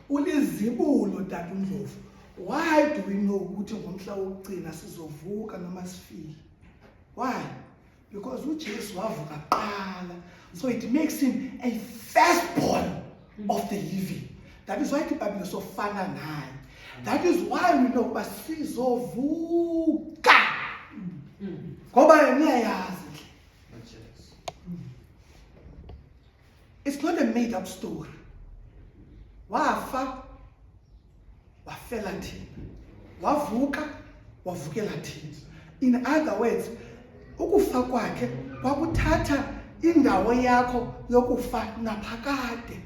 ulizibulo Tata uNdlovu. Why do we know ukuthi ngomhla wokugcina sizovuka noma sifile? Why? Because uJesu wavuka kuqala. So it makes him a firstborn of the living. That is why iBhayibheli sofana naye. That is why we know ukuba sizovuka. Ngoba yena uyayazi. It's not a made up story. Wafa wafela thina. Wavuka wavukela thina. In other words, ukufa kwakhe kwakuthatha indawo yakho yokufa naphakade.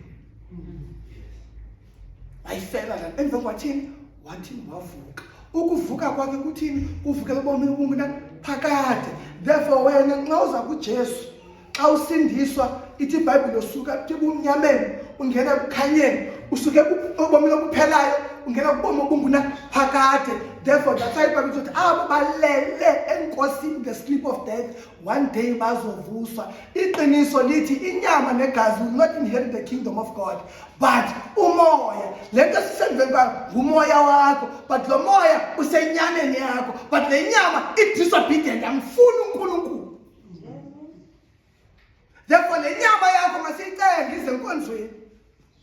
Wayifela la emva kwathini wathi wavuka. Ukuvuka kwakhe kuthini? Kuvukela ubomi phakade. Therefore wena nxa uza kuJesu, xa usindiswa ithi iBhayibheli usuka ebumnyameni ungena ebukhanyeni, usuke ubomi obuphelayo ungena kubomi obungunaphakade. Therefore that's why iBhayibheli ithi abo balele enkosini, the sleep of death, one day bazovuswa. Iqiniso lithi inyama negazi will not inherit the kingdom of God, but umoya. Lento sisenze ngumoya wakho, but lo moya usenyameni yakho, but le nyama is disobedient, amfuni uNkulunkulu. Therefore le nyama yakho masiyicenge ize enkonzweni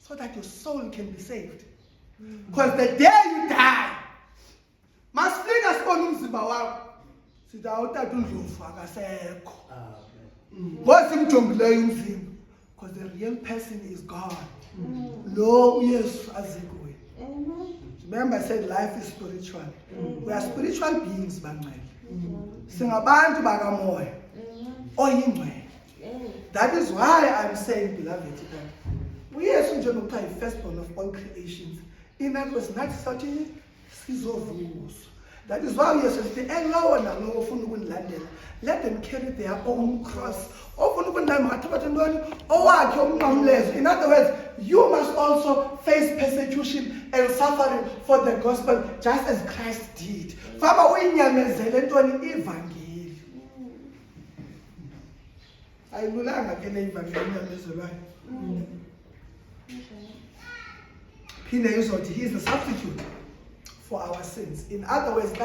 so that your soul can be saved. Because the day you die, masifika sibona umzimba wakho sithi awuTata uNdlovu akasekho. Ngoba simjongileyo umzimba, because the real person is God. Lo uYesu azikuye. Remember I said life is spiritual. We are spiritual beings bangcwele. Singabantu bakamoya oyingcwele. That is why I'm saying, beloved, that uYesu nje nokuthiwa yi-firstborn of all creations. In other words, nathi sathini sizovuswa. That is why uYesu sithi elowo nalowo ofuna ukundilandela, let them carry their own cross. Ofuna ukundilandela makathathe ntoni? Owakhe umnqamlezo. In other words, you must also face persecution and suffering for the gospel just as Christ did. Fama uyinyamezele ntoni? Ivangeli. Ayilulanga ke le ivangeli enyamezelwayo. Phinde izothi he is the substitute for our sins. In other words,